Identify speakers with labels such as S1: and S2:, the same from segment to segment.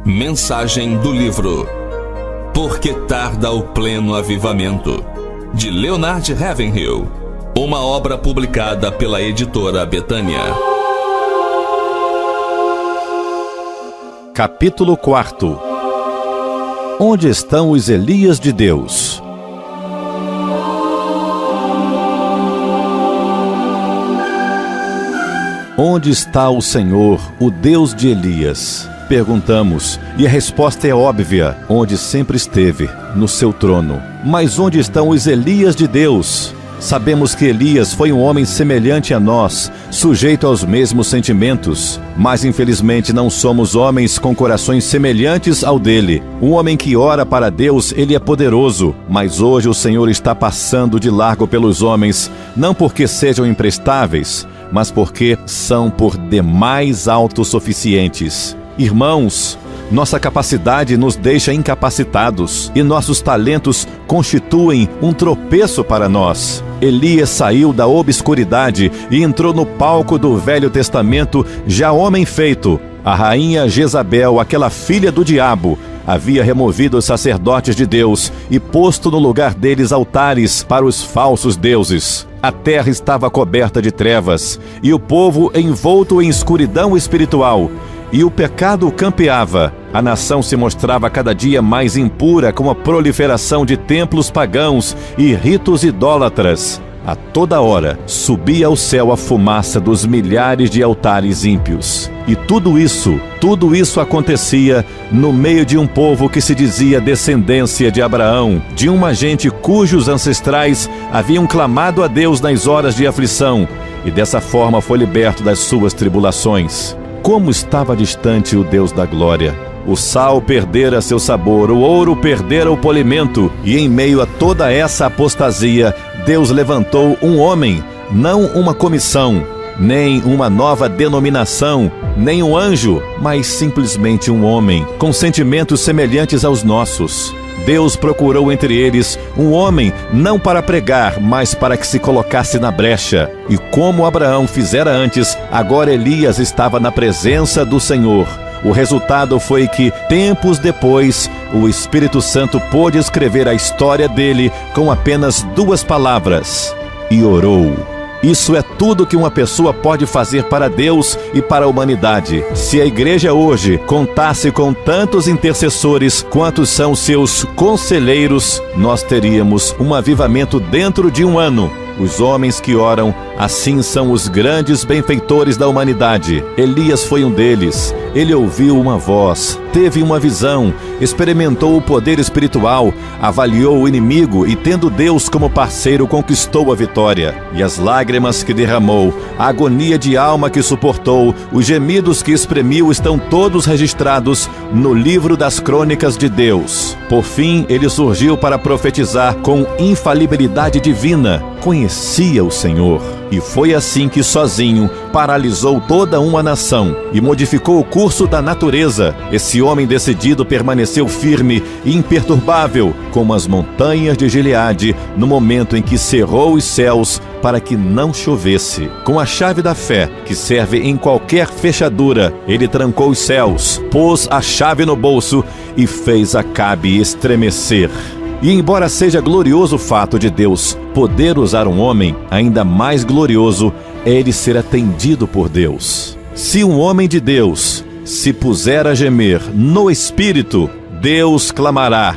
S1: Mensagem do livro Por que tarda o pleno avivamento? De Leonard Ravenhill, uma obra publicada pela editora Betânia.
S2: Capítulo 4. Onde estão os Elias de Deus? Onde está o Senhor, o Deus de Elias? Perguntamos, e a resposta é óbvia: onde sempre esteve, no seu trono. Mas onde estão os Elias de Deus? Sabemos que Elias foi um homem semelhante a nós, sujeito aos mesmos sentimentos, mas infelizmente não somos homens com corações semelhantes ao dele. Um homem que ora para Deus, ele é poderoso, mas hoje o Senhor está passando de largo pelos homens, não porque sejam imprestáveis, mas porque são por demais autossuficientes. Irmãos, nossa capacidade nos deixa incapacitados e nossos talentos constituem um tropeço para nós. Elias saiu da obscuridade e entrou no palco do Velho Testamento já homem feito. A rainha Jezabel, aquela filha do diabo, havia removido os sacerdotes de Deus e posto no lugar deles altares para os falsos deuses. A terra estava coberta de trevas e o povo envolto em escuridão espiritual. E o pecado campeava. A nação se mostrava cada dia mais impura com a proliferação de templos pagãos e ritos idólatras. A toda hora subia ao céu a fumaça dos milhares de altares ímpios. E tudo isso acontecia no meio de um povo que se dizia descendência de Abraão, de uma gente cujos ancestrais haviam clamado a Deus nas horas de aflição, e dessa forma foi liberto das suas tribulações. Como estava distante o Deus da glória! O sal perdera seu sabor, o ouro perdera o polimento, e em meio a toda essa apostasia, Deus levantou um homem, não uma comissão, nem uma nova denominação, nem um anjo, mas simplesmente um homem, com sentimentos semelhantes aos nossos. Deus procurou entre eles um homem, não para pregar, mas para que se colocasse na brecha. E como Abraão fizera antes, agora Elias estava na presença do Senhor. O resultado foi que, tempos depois, o Espírito Santo pôde escrever a história dele com apenas 2 palavras: e orou. Isso é tudo que uma pessoa pode fazer para Deus e para a humanidade. Se a igreja hoje contasse com tantos intercessores quantos são seus conselheiros, nós teríamos um avivamento dentro de um ano. Os homens que oram, assim são os grandes benfeitores da humanidade. Elias foi um deles. Ele ouviu uma voz, teve uma visão, experimentou o poder espiritual, avaliou o inimigo e, tendo Deus como parceiro, conquistou a vitória. E as lágrimas que derramou, a agonia de alma que suportou, os gemidos que exprimiu estão todos registrados no livro das crônicas de Deus. Por fim, ele surgiu para profetizar com infalibilidade divina. Conhecia o Senhor. E foi assim que sozinho paralisou toda uma nação e modificou o curso da natureza. Esse homem decidido permaneceu firme e imperturbável como as montanhas de Gileade no momento em que cerrou os céus para que não chovesse. Com a chave da fé, que serve em qualquer fechadura, ele trancou os céus, pôs a chave no bolso e fez Acabe estremecer. E embora seja glorioso o fato de Deus poder usar um homem, ainda mais glorioso é ele ser atendido por Deus. Se um homem de Deus se puser a gemer no Espírito, Deus clamará: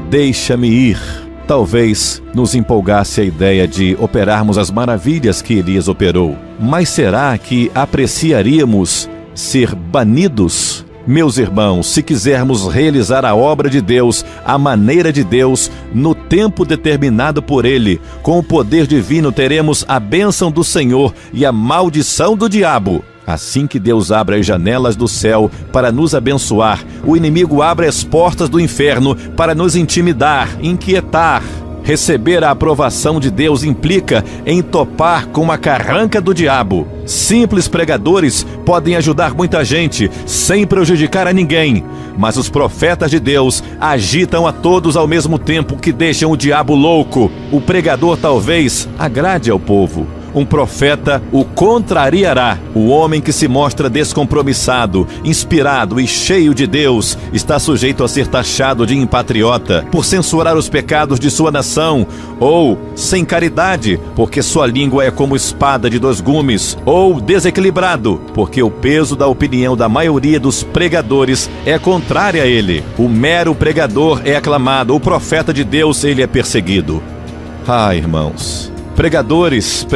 S2: deixa-me ir. Talvez nos empolgasse a ideia de operarmos as maravilhas que Elias operou. Mas será que apreciaríamos ser banidos? Meus irmãos, se quisermos realizar a obra de Deus, à maneira de Deus, no tempo determinado por Ele, com o poder divino, teremos a bênção do Senhor e a maldição do diabo. Assim que Deus abre as janelas do céu para nos abençoar, o inimigo abre as portas do inferno para nos intimidar, inquietar. Receber a aprovação de Deus implica em topar com a carranca do diabo. Simples pregadores podem ajudar muita gente sem prejudicar a ninguém, mas os profetas de Deus agitam a todos ao mesmo tempo que deixam o diabo louco. O pregador talvez agrade ao povo. um profeta o contrariará. O homem que se mostra descompromissado, inspirado e cheio de Deus está sujeito a ser taxado de impatriota por censurar os pecados de sua nação, ou sem caridade, porque sua língua é como espada de dois gumes, ou desequilibrado, porque o peso da opinião da maioria dos pregadores é contrária a ele. O mero pregador é aclamado, o profeta de Deus, ele é perseguido. Ah, irmãos, pregadores,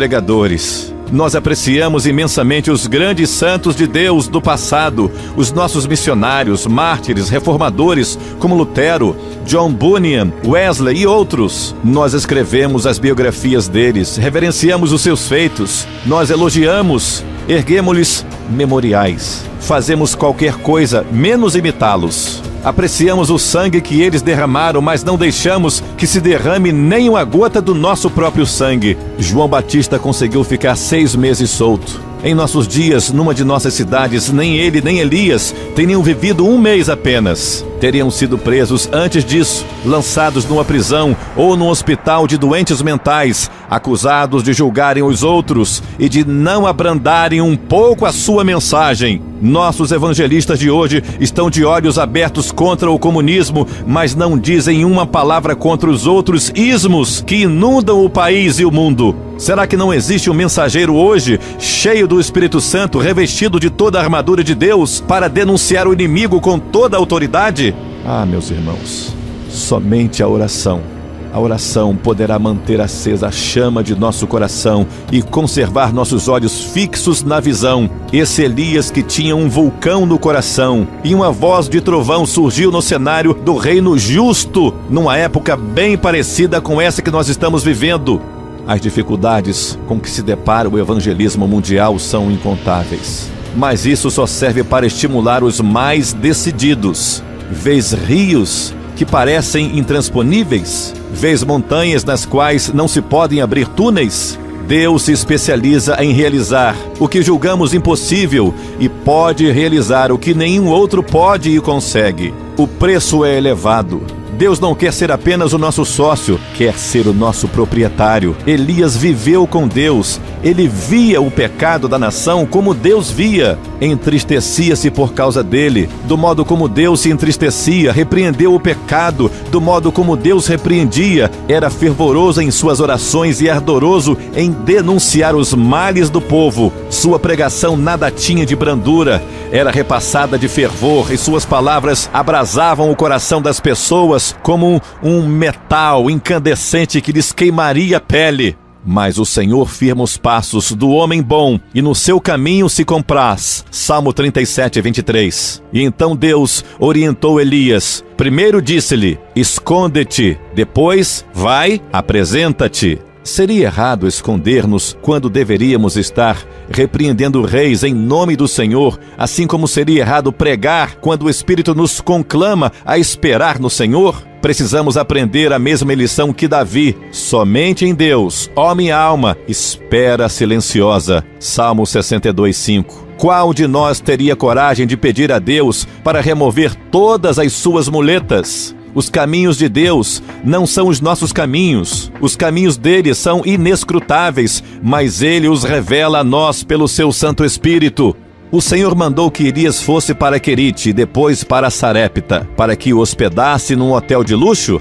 S2: nós apreciamos imensamente os grandes santos de Deus do passado, os nossos missionários, mártires, reformadores, como Lutero, John Bunyan, Wesley e outros. Nós escrevemos as biografias deles, reverenciamos os seus feitos, nós elogiamos, erguemos-lhes memoriais. Fazemos qualquer coisa menos imitá-los. Apreciamos o sangue que eles derramaram, mas não deixamos que se derrame nem uma gota do nosso próprio sangue. João Batista conseguiu ficar 6 meses solto. Em nossos dias, numa de nossas cidades, nem ele nem Elias teriam vivido 1 mês apenas. Teriam sido presos antes disso, lançados numa prisão ou num hospital de doentes mentais, acusados de julgarem os outros e de não abrandarem um pouco a sua mensagem. Nossos evangelistas de hoje estão de olhos abertos contra o comunismo, mas não dizem uma palavra contra os outros ismos que inundam o país e o mundo. Será que não existe um mensageiro hoje, cheio do Espírito Santo, revestido de toda a armadura de Deus, para denunciar o inimigo com toda a autoridade? Ah, meus irmãos, somente a oração poderá manter acesa a chama de nosso coração e conservar nossos olhos fixos na visão. Esse Elias que tinha um vulcão no coração e uma voz de trovão surgiu no cenário do reino justo, numa época bem parecida com essa que nós estamos vivendo. As dificuldades com que se depara o evangelismo mundial são incontáveis, mas isso só serve para estimular os mais decididos. Vês rios que parecem intransponíveis? Vês montanhas nas quais não se podem abrir túneis? Deus se especializa em realizar o que julgamos impossível e pode realizar o que nenhum outro pode e consegue. O preço é elevado. Deus não quer ser apenas o nosso sócio, quer ser o nosso proprietário. Elias viveu com Deus. Ele via o pecado da nação como Deus via. Entristecia-se por causa dele, do modo como Deus se entristecia. Repreendeu o pecado, do modo como Deus repreendia. Era fervoroso em suas orações e ardoroso em denunciar os males do povo. Sua pregação nada tinha de brandura, era repassada de fervor, e suas palavras abrasavam o coração das pessoas como um metal incandescente que lhes queimaria a pele. Mas o Senhor firma os passos do homem bom, e no seu caminho se compraz. Salmo 37, 23. E então Deus orientou Elias. Primeiro disse-lhe: esconde-te. Depois, vai, apresenta-te. Seria errado esconder-nos quando deveríamos estar repreendendo reis em nome do Senhor, assim como seria errado pregar quando o Espírito nos conclama a esperar no Senhor? Precisamos aprender a mesma lição que Davi. Somente em Deus, ó minha alma, espera silenciosa. Salmo 62, 5. Qual de nós teria coragem de pedir a Deus para remover todas as suas muletas? Os caminhos de Deus não são os nossos caminhos. Os caminhos dele são inescrutáveis, mas ele os revela a nós pelo seu Santo Espírito. O Senhor mandou que Elias fosse para Querite e depois para Sarepta, para que o hospedasse num hotel de luxo?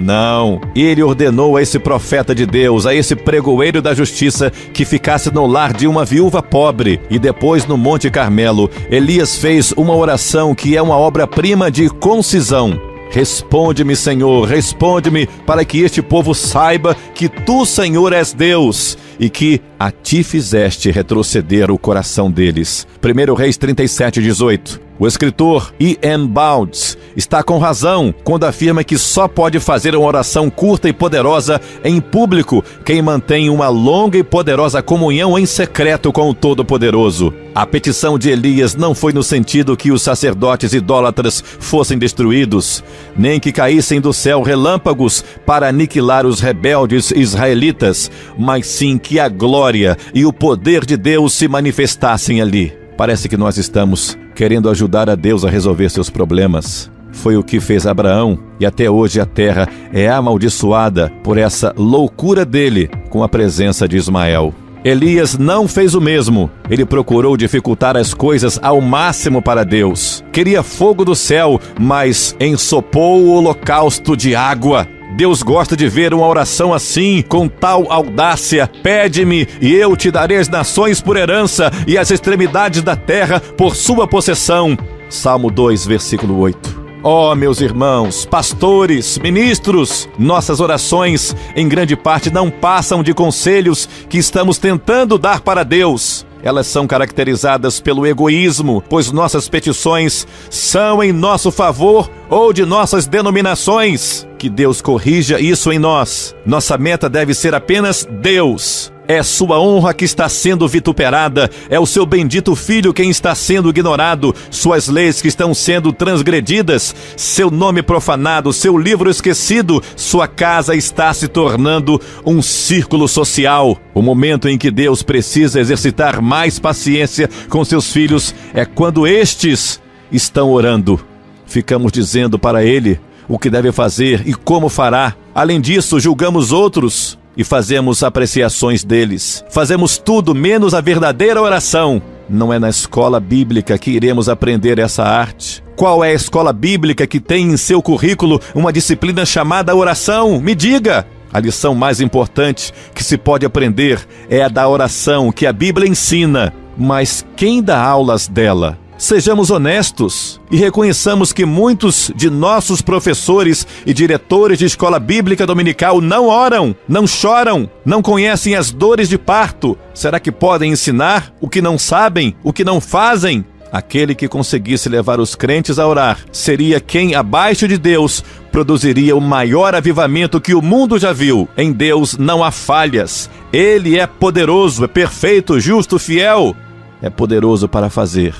S2: Não. Ele ordenou a esse profeta de Deus, a esse pregoeiro da justiça, que ficasse no lar de uma viúva pobre. E depois, no Monte Carmelo, Elias fez uma oração que é uma obra-prima de concisão. Responde-me, Senhor, responde-me, para que este povo saiba que tu, Senhor, és Deus, e que a ti fizeste retroceder o coração deles. 1 Reis 37, 18. O escritor E.M. Bounds está com razão quando afirma que só pode fazer uma oração curta e poderosa em público quem mantém uma longa e poderosa comunhão em secreto com o Todo-Poderoso. A petição de Elias não foi no sentido que os sacerdotes idólatras fossem destruídos, nem que caíssem do céu relâmpagos para aniquilar os rebeldes israelitas, mas sim que a glória e o poder de Deus se manifestassem ali. Parece que nós estamos querendo ajudar a Deus a resolver seus problemas. Foi o que fez Abraão, e até hoje a terra é amaldiçoada por essa loucura dele com a presença de Ismael. Elias não fez o mesmo. Ele procurou dificultar as coisas ao máximo para Deus. Queria fogo do céu, mas ensopou o holocausto de água. Deus gosta de ver uma oração assim, com tal audácia. Pede-me, e eu te darei as nações por herança e as extremidades da terra por sua possessão. Salmo 2, versículo 8. Oh, meus irmãos, pastores, ministros, nossas orações, em grande parte, não passam de conselhos que estamos tentando dar para Deus. Elas são caracterizadas pelo egoísmo, pois nossas petições são em nosso favor ou de nossas denominações. Que Deus corrija isso em nós. Nossa meta deve ser apenas Deus. É sua honra que está sendo vituperada, é o seu bendito Filho quem está sendo ignorado, suas leis que estão sendo transgredidas, seu nome profanado, seu livro esquecido, sua casa está se tornando um círculo social. O momento em que Deus precisa exercitar mais paciência com seus filhos é quando estes estão orando. Ficamos dizendo para Ele o que deve fazer e como fará. Além disso, julgamos outros e fazemos apreciações deles. Fazemos tudo menos a verdadeira oração. Não é na escola bíblica que iremos aprender essa arte. Qual é a escola bíblica que tem em seu currículo uma disciplina chamada oração? Me diga! A lição mais importante que se pode aprender é a da oração que a Bíblia ensina. Mas quem dá aulas dela? Sejamos honestos e reconheçamos que muitos de nossos professores e diretores de escola bíblica dominical não oram, não choram, não conhecem as dores de parto. Será que podem ensinar o que não sabem, o que não fazem? Aquele que conseguisse levar os crentes a orar seria quem, abaixo de Deus, produziria o maior avivamento que o mundo já viu. Em Deus não há falhas. Ele é poderoso, é perfeito, justo, fiel. É poderoso para fazer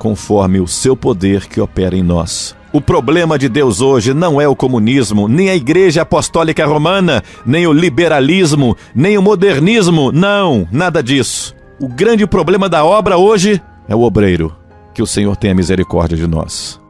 S2: conforme o seu poder que opera em nós. O problema de Deus hoje não é o comunismo, nem a Igreja Apostólica Romana, nem o liberalismo, nem o modernismo. Não, nada disso. O grande problema da obra hoje é o obreiro. Que o Senhor tenha misericórdia de nós.